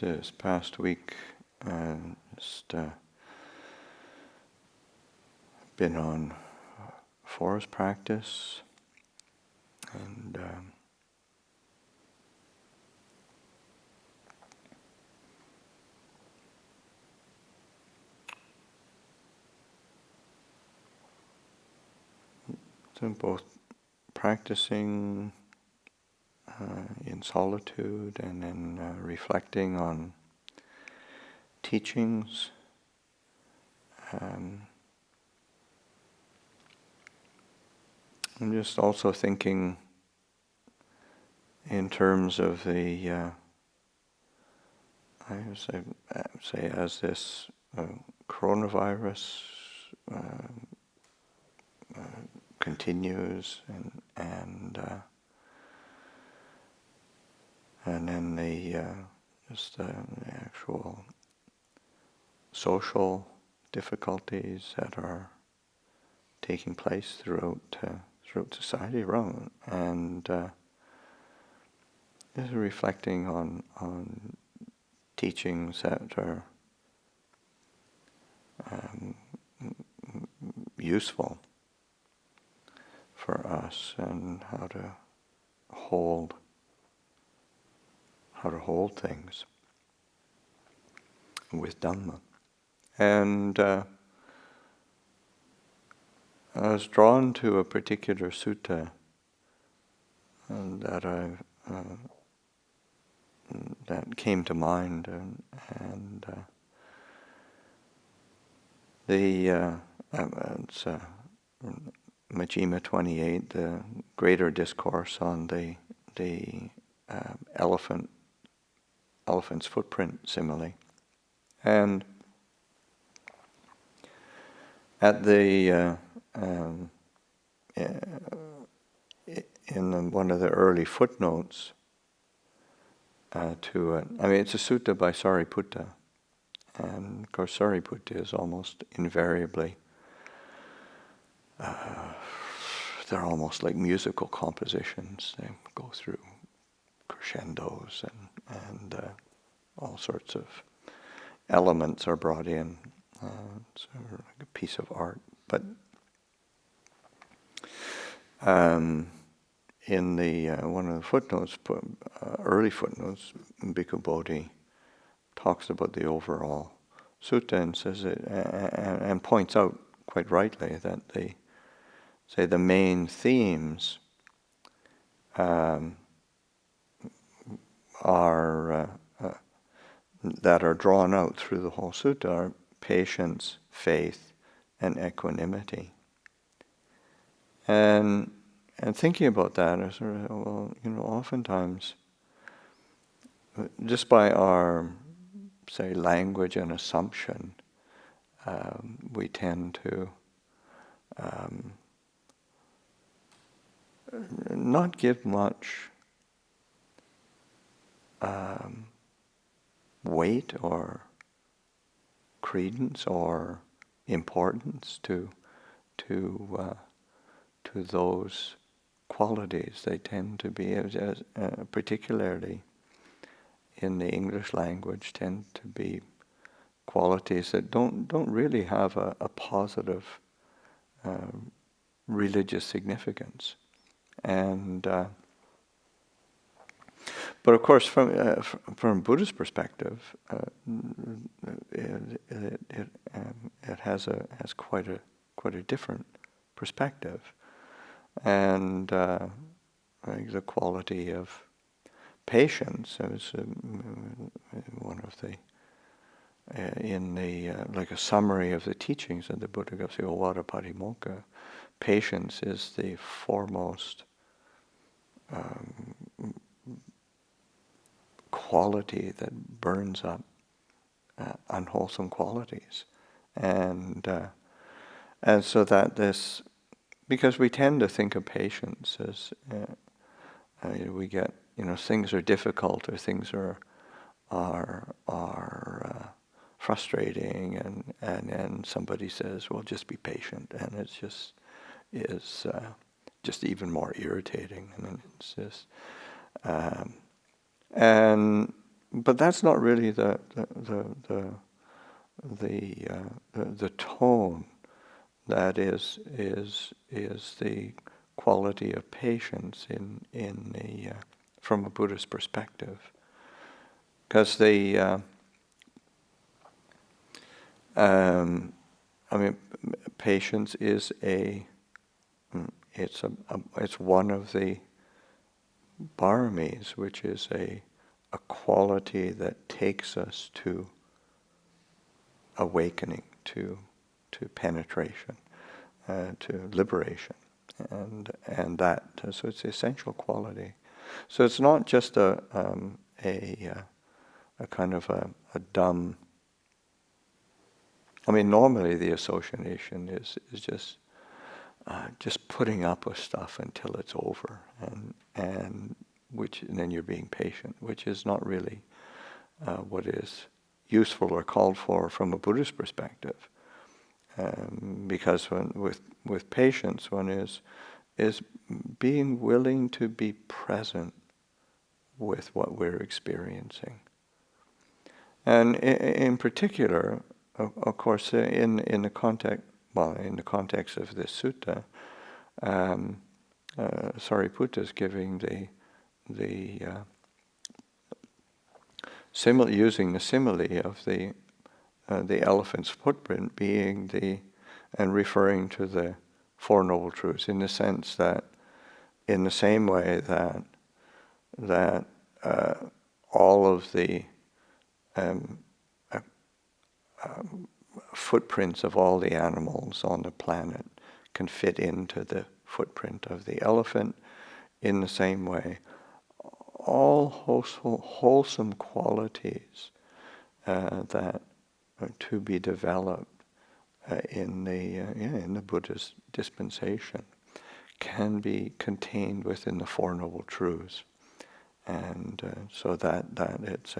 this past week, been on forest practice, and so both practicing in solitude and then reflecting on teachings. I'm just also thinking in terms of the, I would say as this coronavirus continues, and then the just the actual social difficulties that are taking place throughout society around, and just reflecting on teachings that are useful for us, and how to hold things with Dhamma. And I was drawn to a particular sutta that came to mind, and it's Majjhima 28, the Greater Discourse on the elephant's footprint simile, and at the in one of the early footnotes to it, I mean, it's a sutta by Sariputta, and of course Sariputta is almost invariably they're almost like musical compositions. They go through crescendos, and all sorts of elements are brought in. It's like a piece of art. But in the one of the footnotes, early footnotes, Bhikkhu Bodhi talks about the overall sutta and says it, and points out quite rightly that the main themes are that are drawn out through the whole sutta are patience, faith, and equanimity. And thinking about that, I sort of, well, oftentimes, just by our, say, language and assumption, we tend to not give much weight or credence or importance to those qualities. They tend to be, particularly in the English language, tend to be qualities that don't really have a positive religious significance. And but of course, from a Buddhist perspective, it has quite a different perspective, and the quality of patience is one of the in the like a summary of the teachings of the Buddha goes, Ovada Patimokkha. Patience is the foremost quality that burns up unwholesome qualities, and so that this, because we tend to think of patience as we get, things are difficult or things are frustrating, and somebody says, well, just be patient, and it's just even more irritating. I mean, it's just and but that's not really the tone that is the quality of patience in the from a Buddhist perspective, because I mean, patience is it's one of the paramis, which is a quality that takes us to awakening, to penetration, to liberation, and that. So it's the essential quality. So it's not just a kind of a dumb. I mean, normally the association is just putting up with stuff until it's over, and then you're being patient, which is not really what is useful or called for from a Buddhist perspective. Because with patience, one is being willing to be present with what we're experiencing, and in particular, of course, in the context of this sutta, Sariputta is giving the simile, using the simile of the elephant's footprint being and referring to the Four Noble Truths, in the sense that, in the same way that all of the footprints of all the animals on the planet can fit into the footprint of the elephant, in the same way, all wholesome qualities that are to be developed in the Buddhist dispensation can be contained within the Four Noble Truths, and so that it's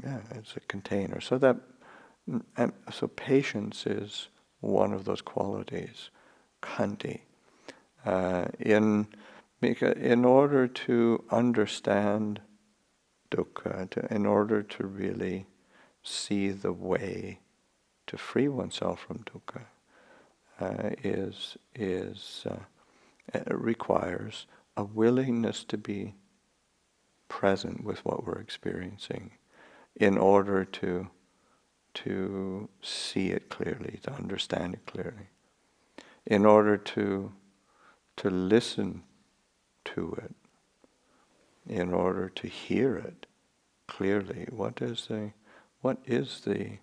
it's a container. So so patience is one of those qualities, khanti. In order to understand dukkha, in order to really see the way to free oneself from dukkha, it requires a willingness to be present with what we're experiencing, in order to see it clearly, to understand it clearly, in order to listen to it, in order to hear it clearly. What is the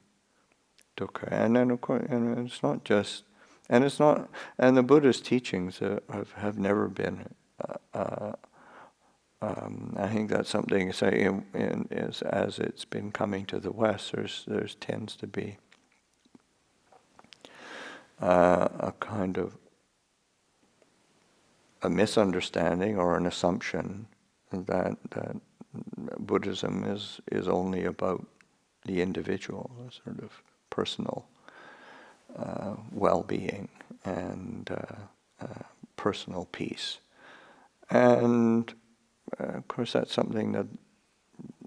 dukkha? And then, of course, and it's not just, and the Buddhist teachings have never been. I think that's something, say, as it's been coming to the West, there's tends to be a kind of a misunderstanding or an assumption that Buddhism is only about the individual, a sort of personal well-being and personal peace. And of course, that's something that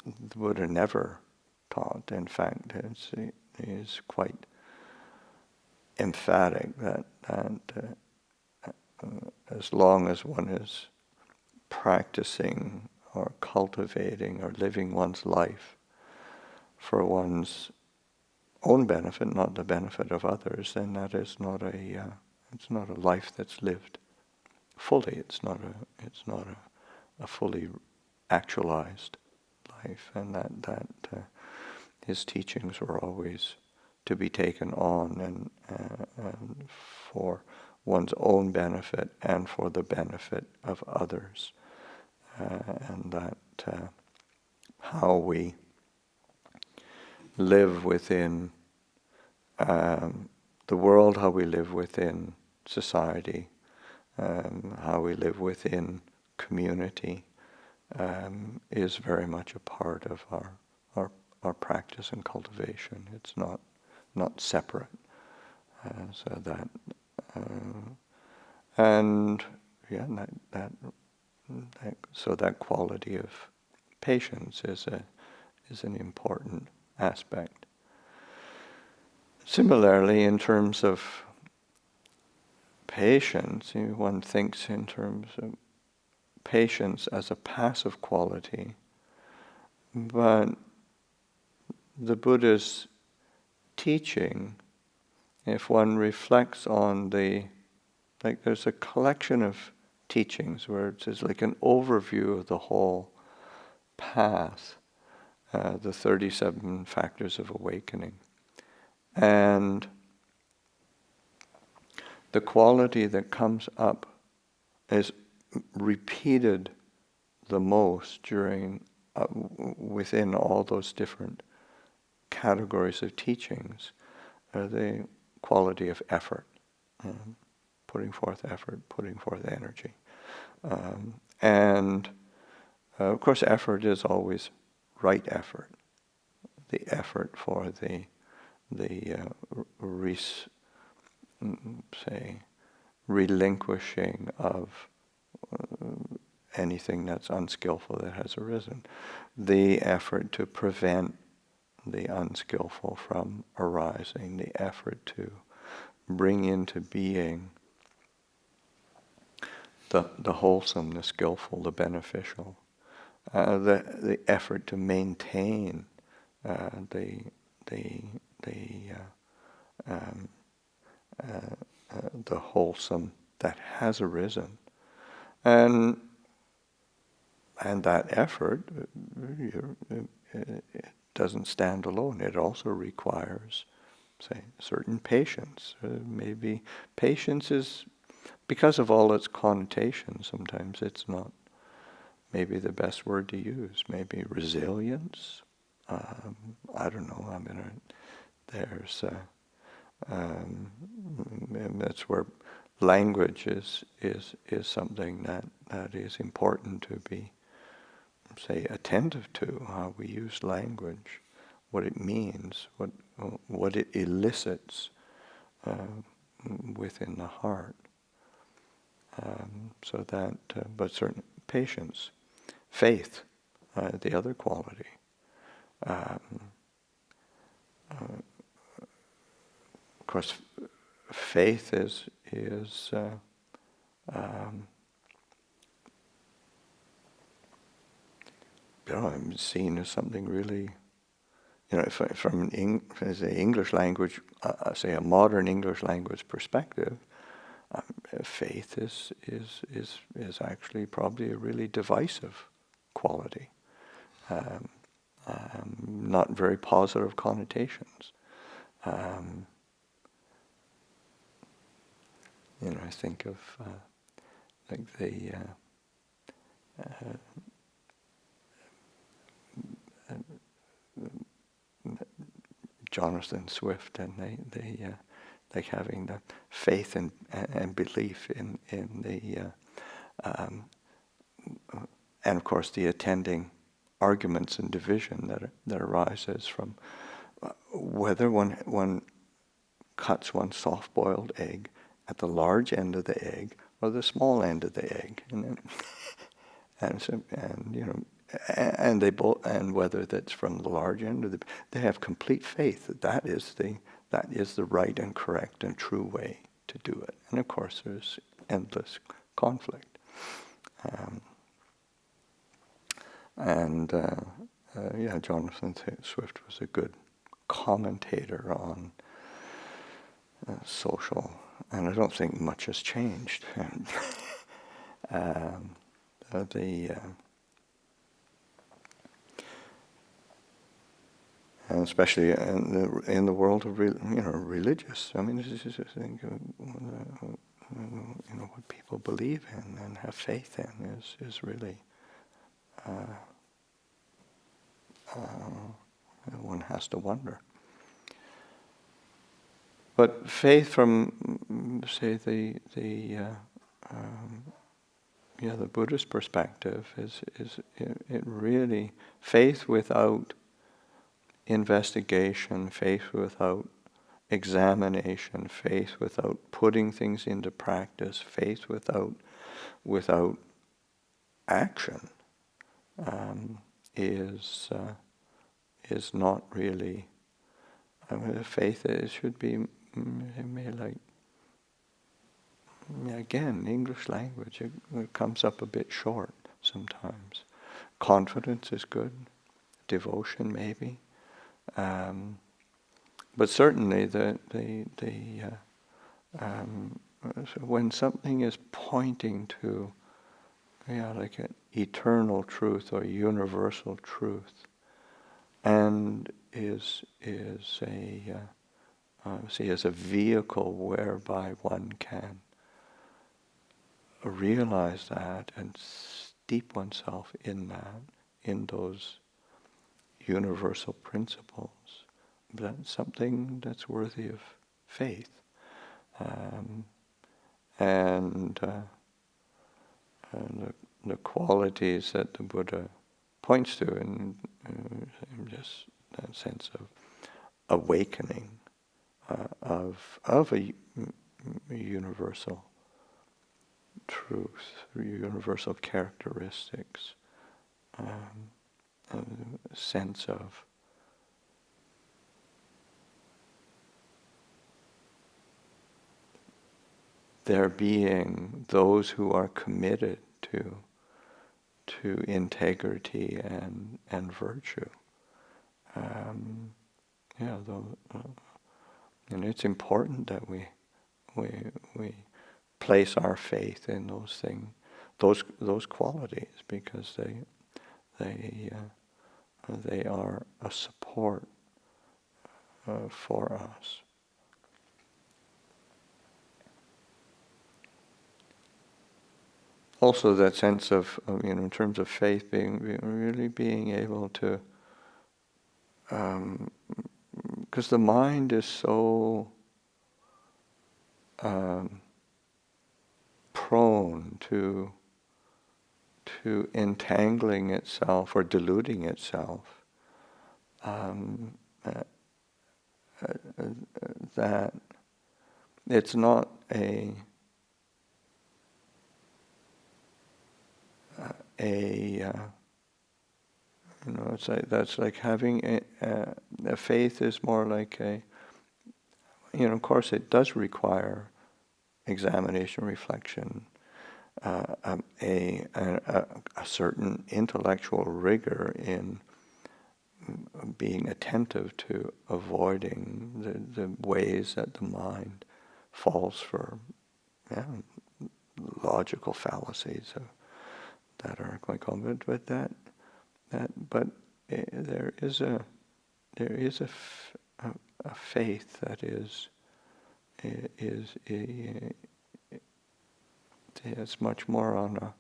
the Buddha never taught. In fact, he's quite emphatic that as long as one is practicing or cultivating or living one's life for one's own benefit, not the benefit of others, then that is not it's not a life that's lived fully. It's not a fully actualized life, and that his teachings were always to be taken on and for one's own benefit and for the benefit of others, and that how we live within the world, how we live within society, how we live within community, is very much a part of our practice and cultivation. It's not separate. So that quality of patience is an important aspect. Similarly, in terms of patience, one thinks in terms of patience as a passive quality, but the Buddha's teaching, if one reflects on there's a collection of teachings where it's like an overview of the whole path, the 37 factors of awakening. And the quality that comes up is repeated the most within all those different categories of teachings, the quality of effort, putting forth effort, putting forth energy. And of course effort is always right effort. The effort for the relinquishing of anything that's unskillful that has arisen. The effort to prevent the unskillful from arising. The effort to bring into being the wholesome, the skillful, the beneficial. The effort to maintain the wholesome that has arisen, and that effort it doesn't stand alone. It also requires, say, certain patience. Maybe patience is, because of all its connotations, sometimes it's not maybe the best word to use. Maybe resilience. I don't know. There's that's where language is something that is important to be, say, attentive to, how we use language, what it means, what it elicits within the heart. So that, but certain patience, faith, the other quality. Of course, faith is seen as something really, from an English language, say a modern English language perspective, faith is actually probably a really divisive quality. Not very positive connotations. I think of like the Jonathan Swift, and they like having the faith and belief in the and of course the attending arguments and division that arises from whether one cuts one soft-boiled egg at the large end of the egg or the small end of the egg, and they both, and whether that's from the large end or they have complete faith that is the right and correct and true way to do it. And of course there's endless conflict. Jonathan Swift was a good commentator on social, and I don't think much has changed. And especially in the world of religious. I mean, this is just think what people believe in and have faith in is really one has to wonder. But faith from, say, the Buddhist perspective is it really, faith without investigation, faith without examination, faith without putting things into practice, faith without action, is not really. I mean, faith should be like, again, English language, it comes up a bit short sometimes. Confidence is good, devotion maybe, but certainly so when something is pointing to, like an eternal truth or universal truth, and is as a vehicle whereby one can realize that and steep oneself in that, in those universal principles. That's something that's worthy of faith. And the qualities that the Buddha points to in just that sense of awakening, of a universal truth, universal characteristics, a sense of there being those who are committed to integrity and virtue. And it's important that we place our faith in those things, those qualities, because they are a support for us. Also, that sense of in terms of faith, really being able to, because the mind is so prone to entangling itself or deluding itself, that it's not it's like that's like having a faith is more like of course it does require examination, reflection, a certain intellectual rigor in being attentive to avoiding the ways that the mind falls for logical fallacies that are quite common. But there is a faith that is much more on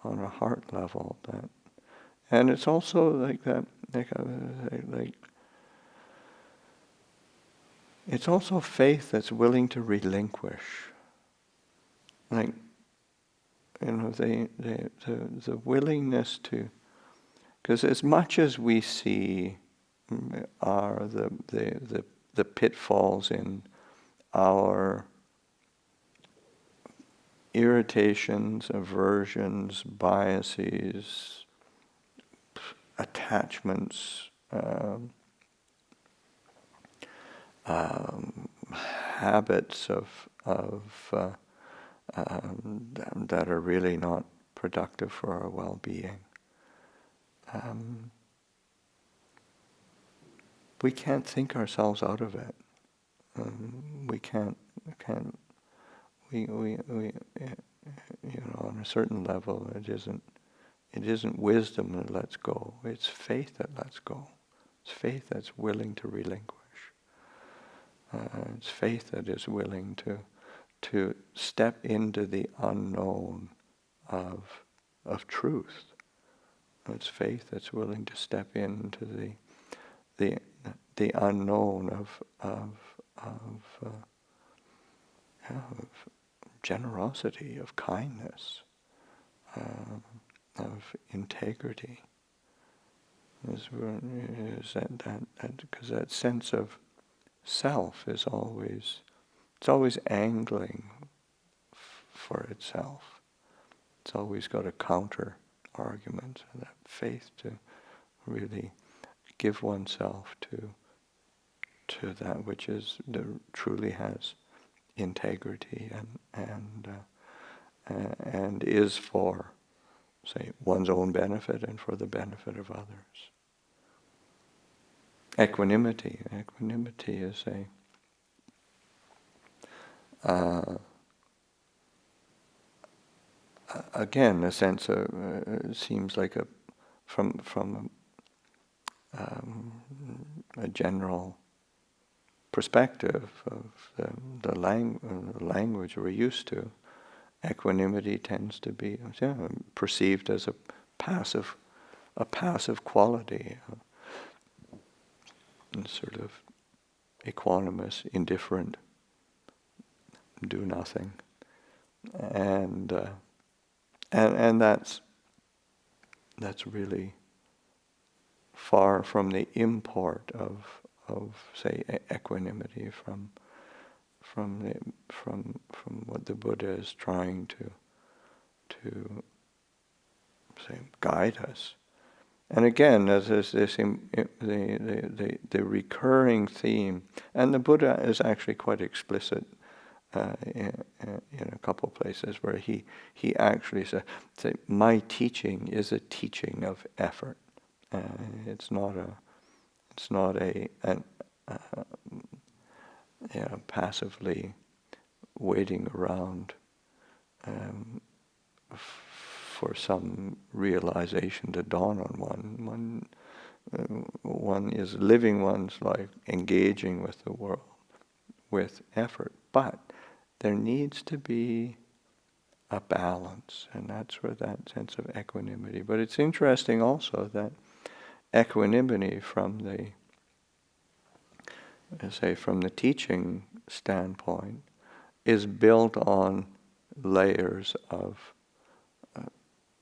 a heart level, and it's also like that, it's also faith that's willing to relinquish, the willingness to, because as much as we see are the pitfalls in our irritations, aversions, biases, attachments, habits that are really not productive for our well-being. We can't think ourselves out of it. We can't. We on a certain level, it isn't wisdom that lets go. It's faith that lets go. It's faith that's willing to relinquish. It's faith that is willing to step into the unknown of truth. It's faith that's willing to step into the unknown of generosity, of kindness, of integrity. Is that because that sense of self is always angling for itself. It's always got a counter argument. That faith really give oneself to that which truly has integrity and is for, say, one's own benefit and for the benefit of others. Equanimity is again a sense of seems like from a general perspective of the language we're used to. Equanimity tends to be perceived as a passive quality, sort of equanimous, indifferent, do nothing, and that's really far from the import of say equanimity from what the Buddha is trying to say guide us. And again, as is this the recurring theme, and the Buddha is actually quite explicit in a couple of places where he actually says, "My teaching is a teaching of effort. It's not passively waiting around for some realization to dawn on one. One is living one's life, engaging with the world with effort, but there needs to be a balance, and that's where that sense of equanimity. But it's interesting also that equanimity from the teaching standpoint is built on layers of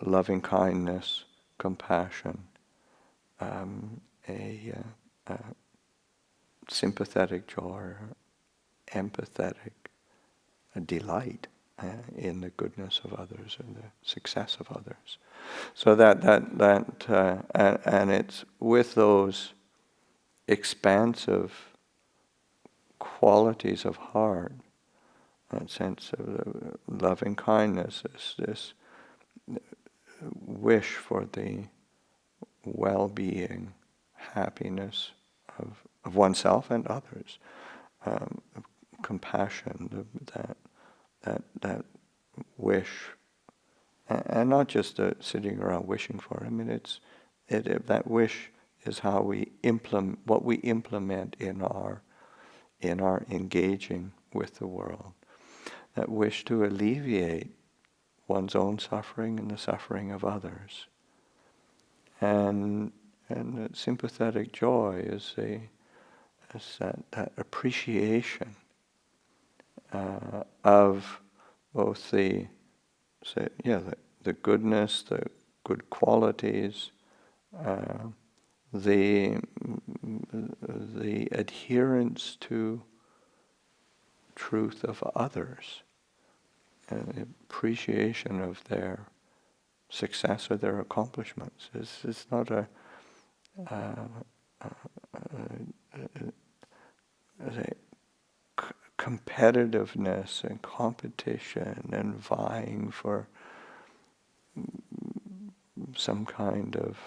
loving kindness, compassion, a sympathetic joy, empathetic delight in the goodness of others and the success of others. So and it's with those expansive qualities of heart, that sense of loving kindness, this wish for the well-being, happiness of oneself and others, compassion, that wish, and not just sitting around wishing for it. I mean, that wish is how we implement in our engaging with the world. That wish to alleviate one's own suffering and the suffering of others. And that sympathetic joy is that appreciation of both the goodness, the good qualities, the adherence to truth of others, and the appreciation of their success or their accomplishments. It's not a competitiveness and competition and vying for some kind of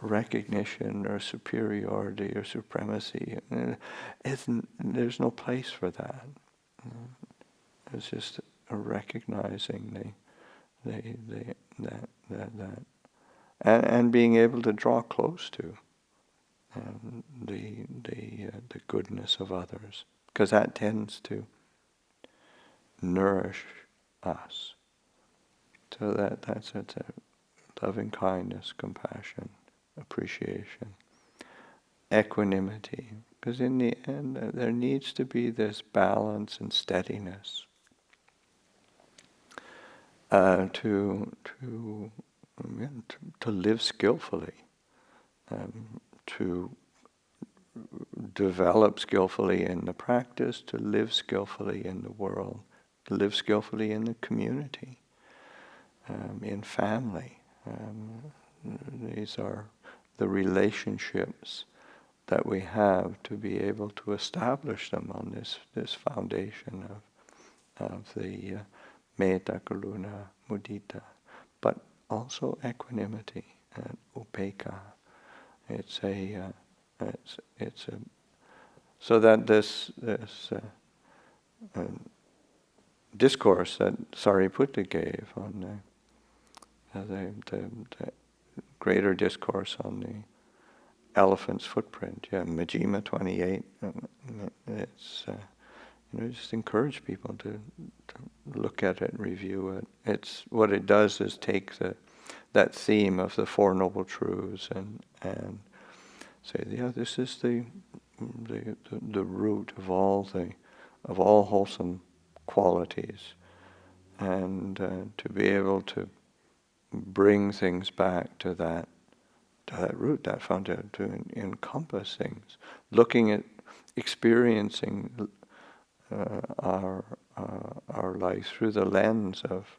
recognition or superiority or supremacy. There's no place for that. It's just a recognizing that and being able to draw close to the goodness of others, because that tends to nourish us. So that's a loving kindness, compassion, appreciation, equanimity, because in the end there needs to be this balance and steadiness to live skillfully, to develop skillfully in the practice, to live skillfully in the world, to live skillfully in the community, in family. These are the relationships that we have to be able to establish them on this foundation of the metta, karuna, mudita, but also equanimity and upekkha. It's a so that this discourse that Sariputta gave on the greater discourse on the elephant's footprint, Majjhima 28. It's just encourage people to look at it, review it. It's what it does is take that theme of the Four Noble Truths and say, this is the root of all wholesome qualities, and to be able to bring things back to that root, that fountain, to encompass things, looking at experiencing our life through the lens of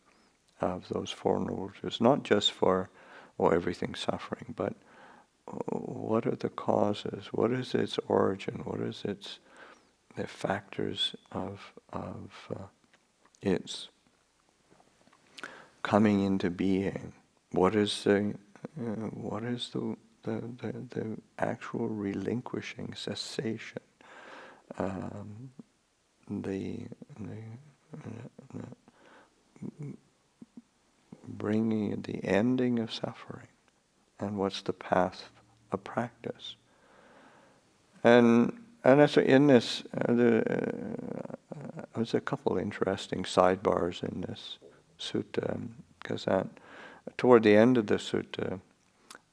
those Four Noble Truths, not just for everything's suffering, but what are the causes? What is its origin? What is the factors of its coming into being? What is the actual relinquishing, cessation, the bringing the ending of suffering, and what's the path of practice? And so in this, there's a couple interesting sidebars in this sutta, because toward the end of the sutta,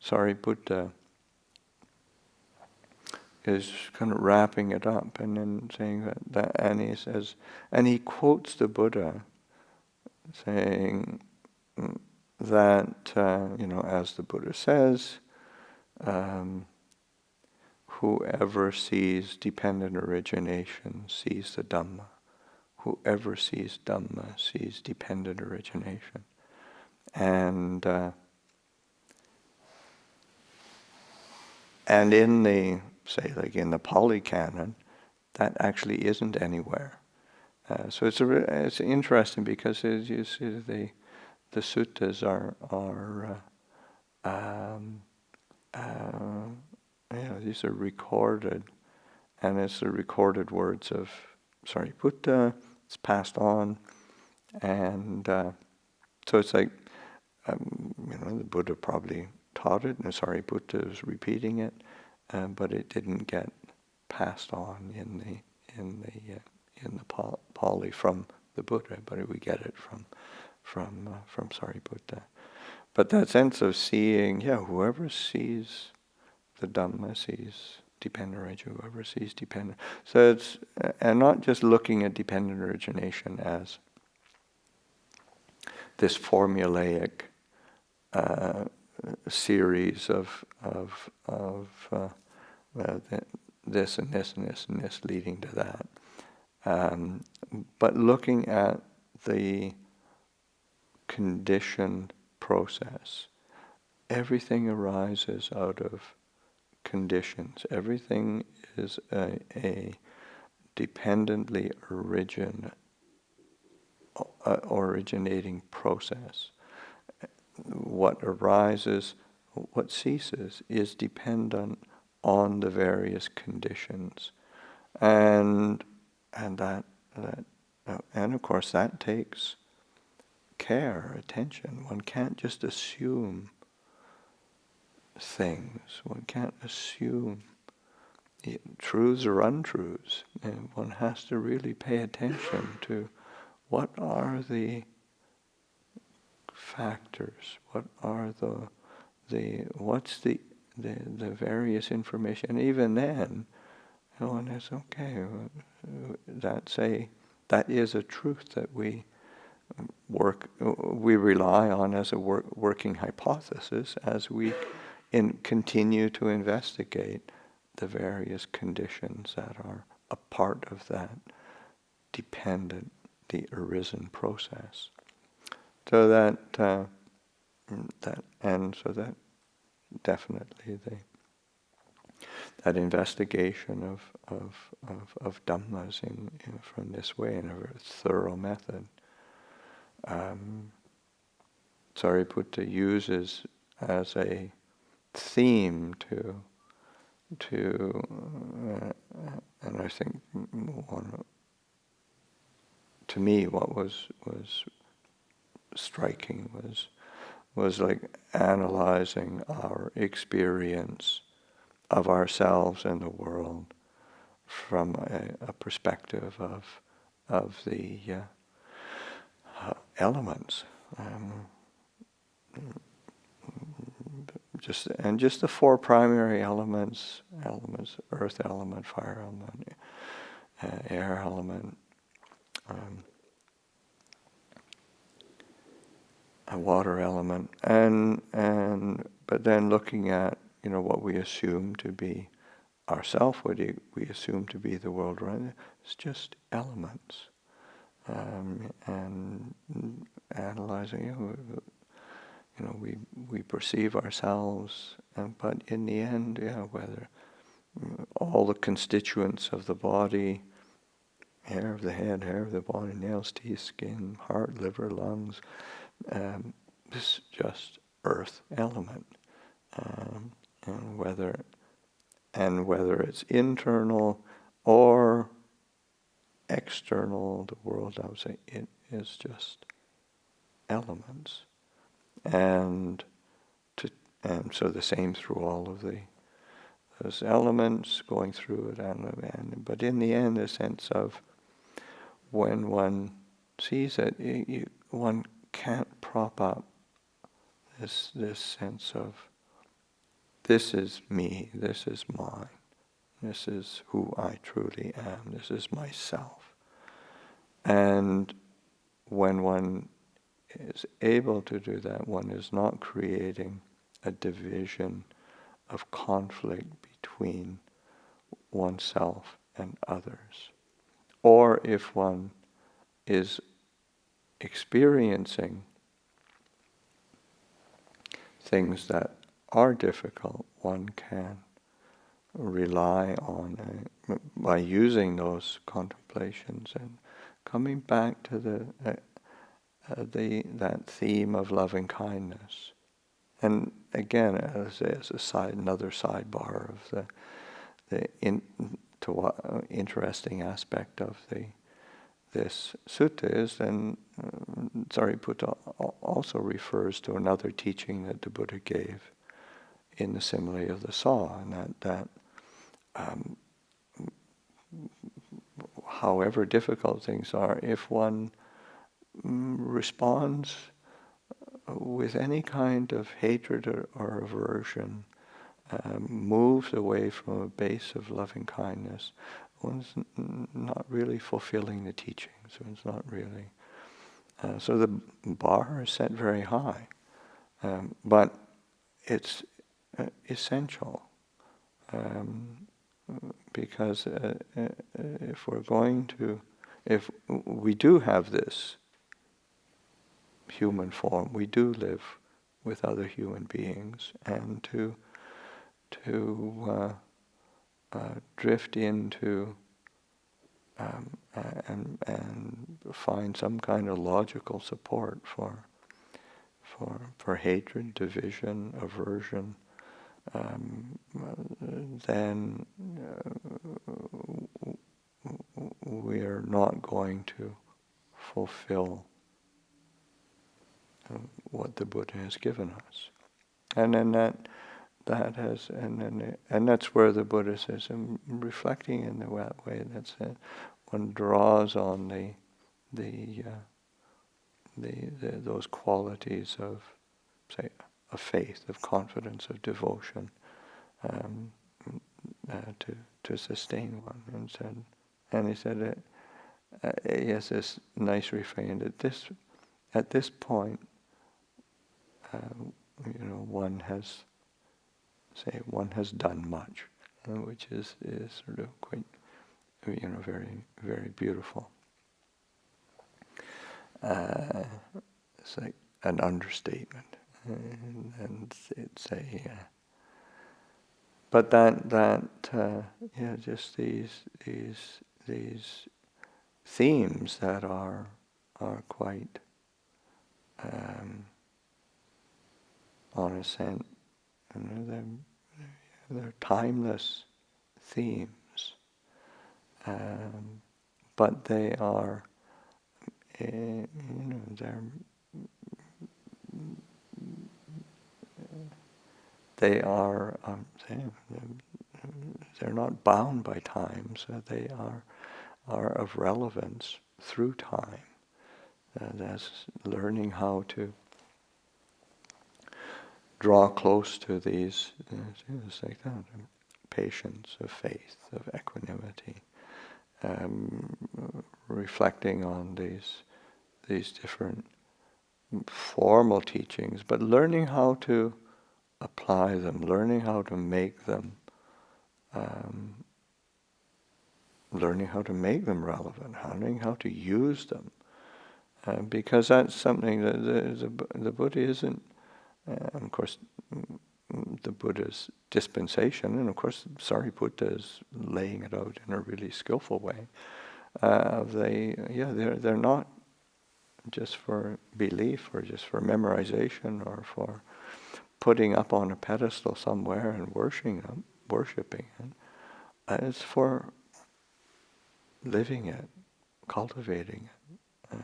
Sariputta is kind of wrapping it up and then saying that and he says, and he quotes the Buddha saying that, as the Buddha says, whoever sees dependent origination sees the Dhamma. Whoever sees Dhamma sees dependent origination. And in the, say, like in the Pali Canon, that actually isn't anywhere. So it's interesting because you see the suttas are these are recorded, and it's the recorded words of Sariputta. It's passed on, and so it's like the Buddha probably taught it, and Sariputta is repeating it, but it didn't get passed on in the Pali from the Buddha, but we get it from Sariputta. But that sense of seeing, whoever sees the Dhamma sees dependent origination, whoever sees dependent. So it's, and not just looking at dependent origination as this formulaic series of this and this and this and this leading to that. But looking at the conditioned process. Everything arises out of conditions. Everything is a dependently originating process. What arises, what ceases, is dependent on the various conditions, and of course that takes care, attention. One can't just assume things. One can't assume truths or untruths. And one has to really pay attention to what are the factors, what are what's the various information. And even then, one is okay. That is a truth that we rely on as a working hypothesis as we continue to investigate the various conditions that are a part of that the arisen process. So that so that definitely that investigation of dhammas from this way in a very thorough method. Sariputta uses as a theme and I think to me what was striking was like analyzing our experience of ourselves and the world from a perspective of the elements. Just the four primary elements: earth element, fire element, air element, a water element, but then looking at what we assume to be ourself, what we assume to be the world around, it's just elements, and analyzing. We perceive ourselves, but in the end, whether all the constituents of the body, hair of the head, hair of the body, nails, teeth, skin, heart, liver, lungs, this is just earth element, and whether it's internal or external, the world, I would say, it is just elements. And so the same through all of those elements, going through it, but in the end, the sense of when one sees it, one can't prop up this sense of this is me, this is mine, this is who I truly am, this is myself. And when one is able to do that, one is not creating a division of conflict between oneself and others. Or if one is experiencing things that are difficult, one can rely on by using those contemplations and coming back to that theme of loving kindness. And again, as another sidebar of the interesting aspect of this sutta is, then Sariputta also refers to another teaching that the Buddha gave in the simile of the saw, and that however difficult things are, if one responds with any kind of hatred or aversion, moves away from a base of loving kindness, one's not really fulfilling the teachings. One's not really. So the bar is set very high, but it's essential, because if we do have this human form, we do live with other human beings, and to drift into and find some kind of logical support for hatred, division, aversion, then we are not going to fulfill what the Buddha has given us. And then that's where the Buddha says, reflecting in the way that one draws on those qualities of, say, of faith, of confidence, of devotion, to sustain one. And he said, he has this nice refrain that at this point, one has done much, which is sort of quite, very, very beautiful. It's like an understatement. and it's a. But just these themes that are quite, on a sense, they're timeless themes, but they are, they're not bound by time, so they are of relevance through time. That's learning how to draw close to these things like that, patience, of faith, of equanimity, reflecting on these different formal teachings, but learning how to apply them, learning how to make them, relevant, learning how to use them, because that's something that the Buddha isn't. Of course, the Buddha's dispensation, and of course, Sariputta is laying it out in a really skillful way. They're not just for belief or just for memorization or for putting up on a pedestal somewhere and worshipping it. It's for living it, cultivating it,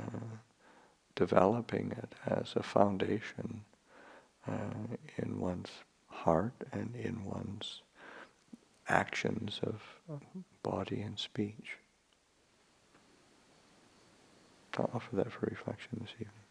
developing it as a foundation in one's heart and in one's actions of body and speech. I'll offer that for reflection this evening.